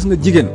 gis nga jigéen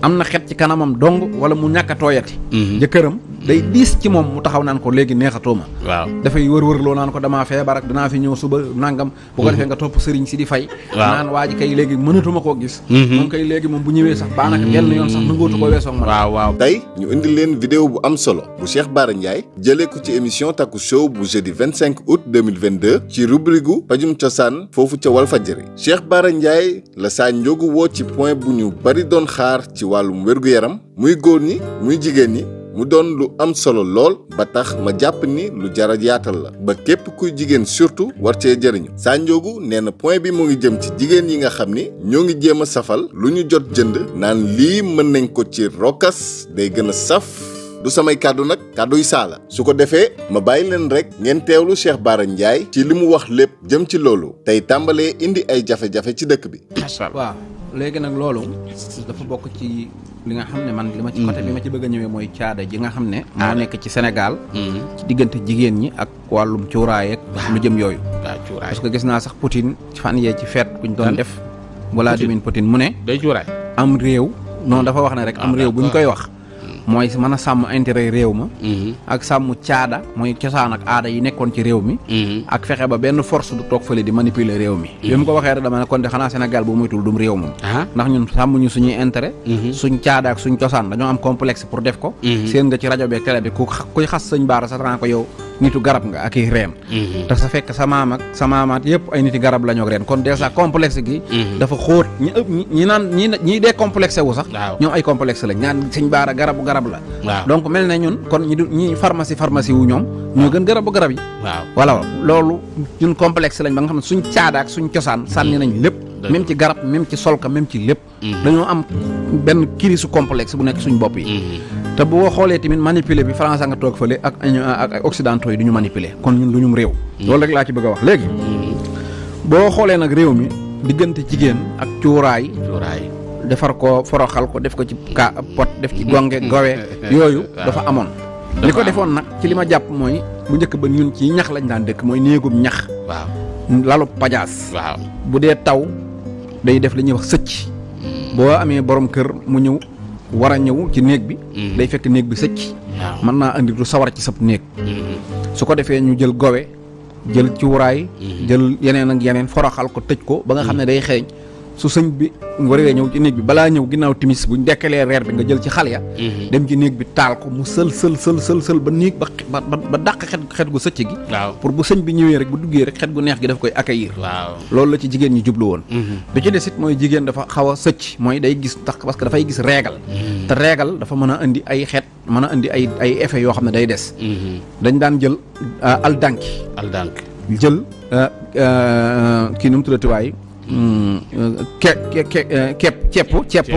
am na xet ci kanamam dong wala mu ñàkk a tooyati jëkkëram day diis ci moom mu taxaw naan ko léegi neexatuma waaw dafay wër-wër loo naan ko damaa feebar ak danaa fi ñëw suba nangam bu ko defee nga topp sëriñ si di fay naan waa ji kay léegi mënatuma koo gis moom kay léegi moom bu ñëwee sax baanaka genn yoon sax nangootu ko weesoog man waaw tey ñu indi leen vidéo bu am solo bu Cheikh Bara Ndiaye jëlee ko ci émission Taku Show bu jeudi 25 août 2022 ci rubrique gu pajum cosaan foofu ca Walfadjri Cheikh Bara Ndiaye la Sa Ndiogou woo ci point bu ñu bari doon xaar ci wàllum wér-gu-yaram muy góor ñi muy jigéen ñi mu doon lu am solo lool ba tax ma jàpp ni lu jara yaatal la ba képp kuy jigéen surtout war cee jëriñu Sa Ndiogou nee na point bi mu ngi jëm ci jigéen yi nga xam ni ñoo ngi jéem a safal lu ñu jot jënd naan lii mën nañ ko ci rokkas day gën a saf du samay kàddu nag kàdduy saala su ko defee ma bàyyi leen rek ngeen teewlu Cheikh Bara Ndiaye ci li mu wax lépp jëm ci loolu tey tàmbalee indi ay jafe-jafe ci dëkk bi. waaw léegi nag loolu dafa bokk ci li nga xam ne man li ma ci côté bi ma ci bëgg a ñëwee mooy caada ji nga xam ne moo nekk ci Sénégal ci diggante jigéen ñi ak wàllum cuuraay ak lu jëm yooyu parce que gis naa sax Poutine fan yee ci feet kuñ doon def Vladimir Poutine mu ne day cuuraay am réew noonu dafa wax ne rek am réew bu ñu koy wax mooy mën a sàmm intérêt réew ma ak sàmm caada mooy cosaan ak aada yi nekkoon ci réew mi ak fexe ba benn force du toog fële di manipuler réew mi bi mu ko waxee rek dama ne kon de xanaa Sénégal bu moytul dum réew moom ndax ñun sàmmuñu suñuy intérêt suñ caada ak suñ cosaan dañoo am complexe pour def ko seen nga ci rajo bi ak télé bi kuy xas sëñ Bara sax dana ko yow nitu garab nga ak i reen te sa fekk sa maam ak sa maamaat yëpp ay niti garab la ñoo reen kon déjà complexe gi dafa xóot ñi ëpp ñi naan ñi dee complexé wu sax ñoom ay complexe lañ ñaan sëñ Bara garabu garab la donc mel na ñun kon ñi pharmacie wu ñoom ñoo gën garabu garab yi voilà loolu ñun complexe lañ ba nga xam ne suñ caada ak suñ cosaan sànni nañ lépp même ci garab même ci solka même ci lépp dañoo am benn kirisu complexe bu nekk suñ bopp yi te boo xoolee tamit manipuler bi français nga toog fële ak occidentaux yi du ñu manipuler kon ñun lu ñum réew loolu rek laa ci bëgg a wax léegi boo xoolee nag réew mi diggante jigéen ak cuuraay defar ko foroxal ko def ko ci pot def ci gonge gowe yooyu dafa amoon li ko defoon nag ci li ma jàpp mooy bu njëkk ba ñun ci ñax lañ daan dëkk mooy néegum ñax lalu pajaas bu dee taw day def li ñuy wax sëcc boo amee borom kër mu ñëw war a ñëw ci néeg bi day fekk néeg bi sëcc mën naa indi du sawar ci sab néeg su ko defee ñu jël gowe jël cuuraay jël yeneen ak yeneen foroxal ko tëj ko ba nga xam ne day xeeñ su sëñ bi waree ñëw ci néeg bi balaa ñëw ginnaaw timis buñ dekkalee reer bi nga jël ci xal ya dem ci néeg bi taal ko mu sël ba néeg ba dàq xet gu sëcc gi pour bu sëñ bi ñëwee rek bu duggee rek xet gu neex gi daf koy accueillir loolu la ci jigéen ñi jublu woon bi ci des it mooy jigéen dafa xaw a sëcc mooy day gis tax parce que dafay gis réegal te réegal dafa mën a indi ay xeet mën a indi ay effets yoo xam ne day des dañ daan jël aldanki jël kii nu mu tuddati waay cepp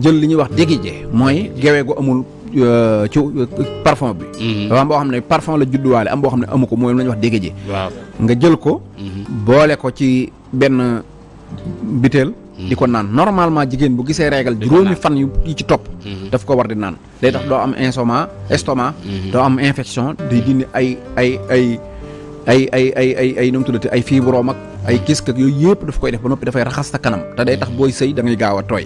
jël li ñuy wax dégije mooy gewe gu amul ci parfum bi dafa am boo xam ne parfum la judduwaale am boo xam ne amu ko mooy la ñuy wax dégije nga jël ko boole ko ci benn butéel di ko naan normalement jigéen bu gisee régal juróomi fan yu ci topp daf ko war di naan day tax doo am estomac doo am infection day dindi ay nu mu tuddati ay fibrome ak ay kisk ak yooyu yëpp daf koy def ba noppi dafay raxas sa kanam te day tax booy sëy da ngay gaaw a tooy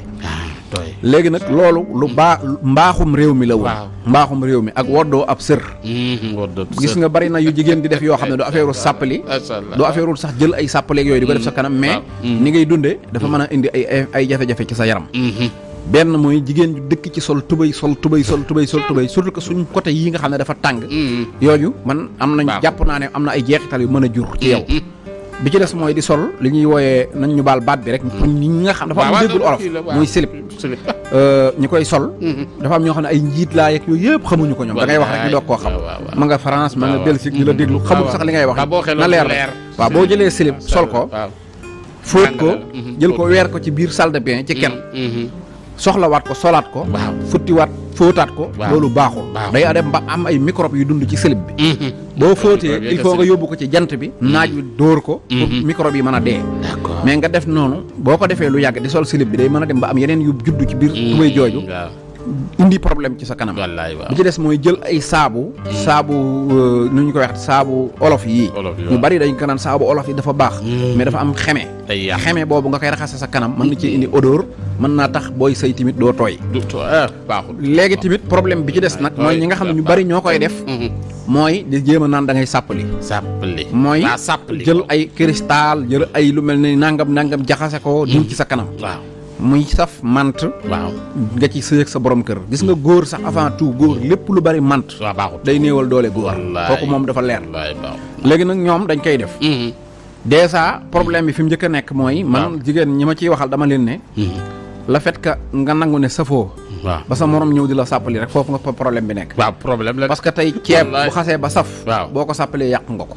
léegi nag loolu lu mbaaxum réew mi la woon mbaaxum réew mi ak woddoo ab sër gis nga bari na yu jigéen di def yoo xam ne du affaire sàppali du affaire sax jël ay sàppaleeg yooyu di ko def sa kanam mais ni ngay dundee dafa mën a indi ay jafe-jafe ci sa yaram benn mooy jigéen ju dëkk ci sol tubay surtout que suñ côté yi nga xam ne dafa tàng yooyu man am nañ jàpp naa ne am na ay jeexital yu mën a jur ci yow bi ci des mooy di sol li ñuy wooyee nañ ñu baal baat bi rek ñi nga xam dafa am ñu déggul olof muy slip ñi koy sol dafa am ñoo xam ne ay njiit laa yeeg yooyu yëpp xamuñu ko ñoom da ngay wax rek ñu doog koo xam ma nga France ma nga Belgique ñu la déglu xamul sax li ngay wax na leer waaw boo jëlee slip sol ko fóot ko jël ko weer ko ci biir salle de bain ci kenn soxlawaat ko solaat ko futtiwaat fóotaat ko loolu baaxul day dem ba am ay microbe yu dund ci slip bi boo fóotee il faut nga yóbbu ko ci jant bi naaj wi dóor ko pour microbe yi mën a dee mais nga def noonu boo ko defee lu yàgg di sol slip bi day mën a dem ba am yeneen yu juddu ci biir tubéy jooju indi problème ci sa kanam bi ci des mooy jël ay saabu nu ñu koy wax saabu olof yii ñu bari dañ ko naan saabu olof yi dafa baax mais dafa am xeme day yàq xeme boobu nga koy raxase sa kanam mën na ci indi odeur mën naa tax booy sëy tamit doo tooy baaxul léegi tamit problème bi ci des nag mooy ñi nga xam ne ñu bari ñoo koy def mooy di jéem a naan da ngay sàppali mooy jël ay cristal jël ay lu mel ni nangam jaxase ko diw ci sa kanam waaw muy saf mant waaw nga ci sëy ak sa borom kër gis nga góor sax avant tout góor lépp lu bari mant waaw baaxul day néewal doole góor kooku moom dafa leer léegi nag ñoom dañ koy def déjà problème bi fi mu njëkk a nekk mooy man jigéen ñi ma ciy waxal dama leen ne le fait que nga nangu ne safoo waaw ba sa morom ñëw di la sàppali rek foofu nga problème bi nekk waaw problème la parce que tey ceeb bu xasee ba saf boo ko sàppalee yàq nga ko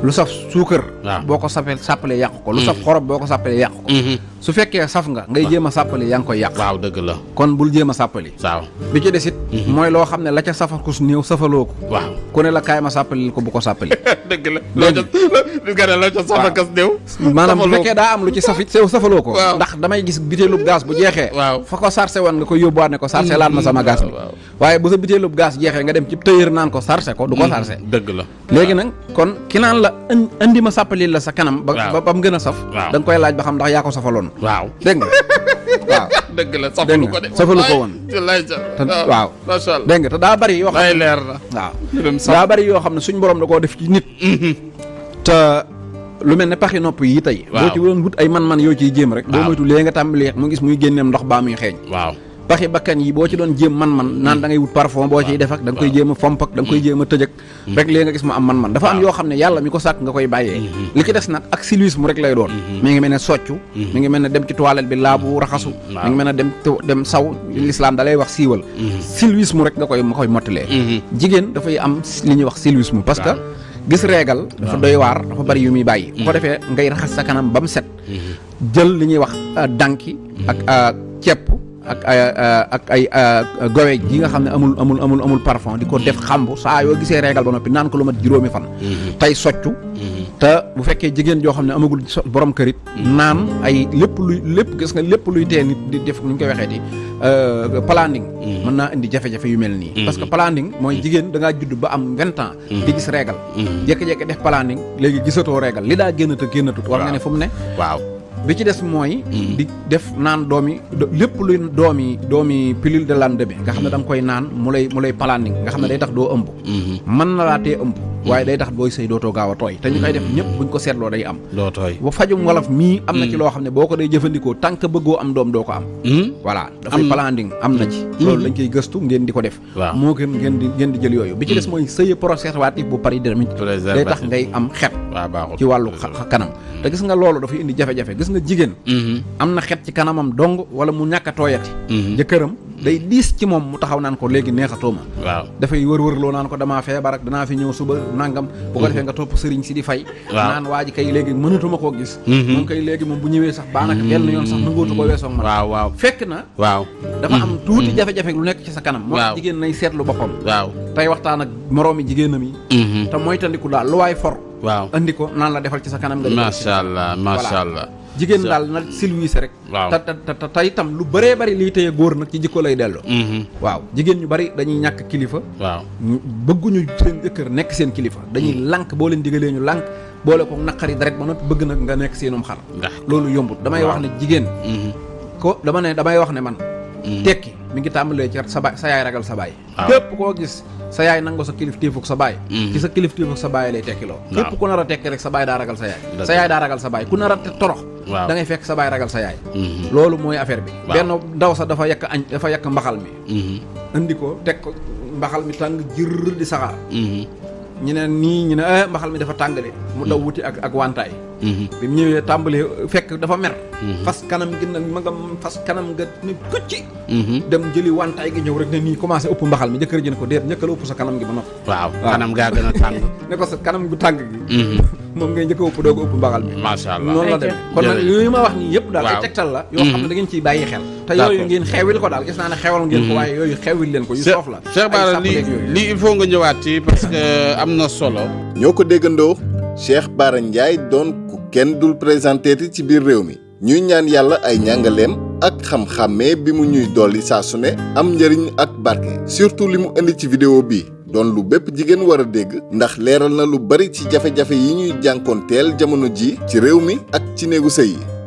lu saf suukar boo ko sàppalee yàq ko lu saf xorom boo ko sàppalee yàq ko su fekkee saf nga ngay jéem a sàppali yaa ngi koy yàq waaw dëgg la kon bul jéem a sàppali waaw bi ci desit mooy loo xam ne la ca safakus néew safaloo ko waaw ku ne la kaay ma sàppalil ko bu ko sàppali dëgg la la ca safakas néew maanaam bu fekkee daa am lu ci safit sew safaloo ko ndax damay gis bitéelub gaz bu jeexee fa ko sarcé woon nga koy yóbbuwaat ne ko sarcé laat ma sama gaz bi waaye bu sa bitéelub gaz jeexee nga dem ci tëyër naan ko sarcé ko du ko sarcé dëgg la léegi nag kon ki naan la indi ma sàppalil la sa kanam ba mu gën a saf da nga koy laaj ba xam ndax yaa ko safaloon waaw dégg nga waaw dëgg la safalu ko de safalu ko woon waaw macha allah dégg nga te daa bari yoo xam ne leer na waaw daa bari yoo xam ne suñ borom da koo def ci nit te lu mel ne paxi nopp yi tey boo ci doon wut ay man-man yoo ciy jéem rek boo moytu léegi nga tàmbali mu gis muy génneem ndox baa muy xeeñ waaw paxi bakkan yi boo ci doon jéem man-man naan da ngay wut parfum boo ciy def ak da nga koy jéem a fomp ak da nga koy jéem a tëj ak rek léegi nga gis mu am man-man dafa am yoo xam ne yàlla mi ko sàkk nga koy bàyyee li ci des nag ak civisme rek lay doon mi ngi mel ne soccu mi ngi mel ne dem ci toilette bi laabu raxasu mi ngi mel ne dem saw l'islam da lay wax siiwal civisme rek nga koy mottalee jigéen dafay am li ñuy wax civisme parce que gis reegal dafa doy waar dafa bari yu muy bàyyi bu ko defee ngay raxas sa kanam ba mu set jël li ñuy wax danki ak cepp ak ay gowe yi nga xam ne amul parfum di ko def xambu saa yoo gisee reegal ba noppi naan ko lu mat juróomi fan tey soccu te bu fekkee jigéen joo xam ne amagul borom kërit naan ay lépp gis nga lépp luy tee nit di def nu ñu koy waxee di planning mën naa indi jafe-jafe yu mel nii parce que planning mooy jigéen da ngaa judd ba am 20 ans di gis reegal jékki-jékki def planning léegi gisatoo reegal li daa génnatut war nga ne fu mu ne waaw bi ci des mooy di def naan lépp luy doomi pilule de lendemain nga xam ne da nga koy naan mu lay planning nga xam ne day tax doo ëmb mën na laa tee ëmb waaye day tax booy sëy dootoo gaaw a tooy te ñu koy def ñëpp buñ ko seetloo day am doo tooy ba fajum wolof mii am na ci loo xam ne boo ko day jëfandikoo tant que bëggoo am doom doo ko am voilà dafay planning am na ci loolu dañ koy gëstu ngeen di ko def moo gën ngeen di jël yooyu bi ci des mooy sëye préservatif bu pari tamit day tax ngay am xet ci wàllu kanam te gis nga loolu dafay indi jafe-jafe gis nga jigéen am na xet ci kanamam dong wala mu ñàkk a tooyati jëkkëram day diis ci moom mu taxaw naan ko léegi neexatoo ma waaw dafay wër loo naan ko damaa feebar ak danaa fi ñëw suba nangam bu ko defee nga topp sëriñ si di fay naan waa ji kay léegi mënatuma koo gis moom kay léegi moom bu ñëwee sax baanaka benn yoon sax nangootu ko weesoog man waaw fekk na dafa am tuuti jafe-jafe lu nekk ci sa kanam moo tax jigéen nay seetlu boppam tey waxtaan ak moroomi jigéenam yi te mooy tandiku daal lu waay for andi ko naan la defal ci sa kanam nga macha allah jigéen daal na silwiise rek te tey itam lu bëree bëri liy téye góor nag ci jikko lay delloo waaw jigéen ñu bari dañuy ñàkk kilifa bëgguñu seen jëkkër nekk seen kilifa dañuy lànk boo leen digalee ñu lànk boole ko naqari deret ba noppi bëgg nag nga nekk seenum xar loolu yombut damay wax ne jigéen damay wax ne man tekki mi ngi tàmbalee ci sa yaay ragal sa baay képp koo gis sa yaay nangoo sa kilifteefuk sa baay ci sa kilifteefuk sa baay lay tekkiloo képp ku nar a tekki rek sa baay daa ragal sa yaay sa yaay daa ragal sa baay ku nar a torox da ngay fekk sa baay ragal sa yaay loolu mooy affaire bi benn ndaw sa dafa yàq mbaxal mi indi ko teg ko mbaxal mi tàng jër di saxaar ñu ne mbaxal mi dafa tàng de mu daw wuti ak wantaay bi mu ñëwee tàmbalee fekk dafa mer fas kanam gi nag ma nga fas kanam nga ni kucci dem jëli wantaay gi ñëw rek ne nii commencé ëpp mbaxal mi jëkkër ji ne ko déet njëkkal ëpp sa kanam gi ba noppi kanam gaa gën a tàng ne ko sa kanam gu tàng gi moom ngay njëkk a ëpp doo ko ëpp mbaxal mi macha allah noonu la demee kon nag yooyu ma wax nii yëpp daal ay tegtal la yoo xam ne da ngeen ciy bàyyi xel te yooyu ngeen xewil ko daal gis naa ne xewal ngeen ko waaye yooyu xewil leen ko yu soof la Cheikh Bara lii il faut nga ñëwaat ci parce que am na solo ñoo ko déggandoo Cheikh Bara Ndiaye doon ku kenn dul présenté ci biir réew mi ñuy ñaan yàlla ay njàngaleem ak xam-xàmmee bi mu ñuy dolli saa su ne am njëriñ ak barke surtout li mu indi ci vidéo bi doon lu bépp jigéen war a dégg ndax leeral na lu bari ci jafe-jafe yi ñuy jànkoonteel jamono ji ci réew mi ak ci néegu sëy yi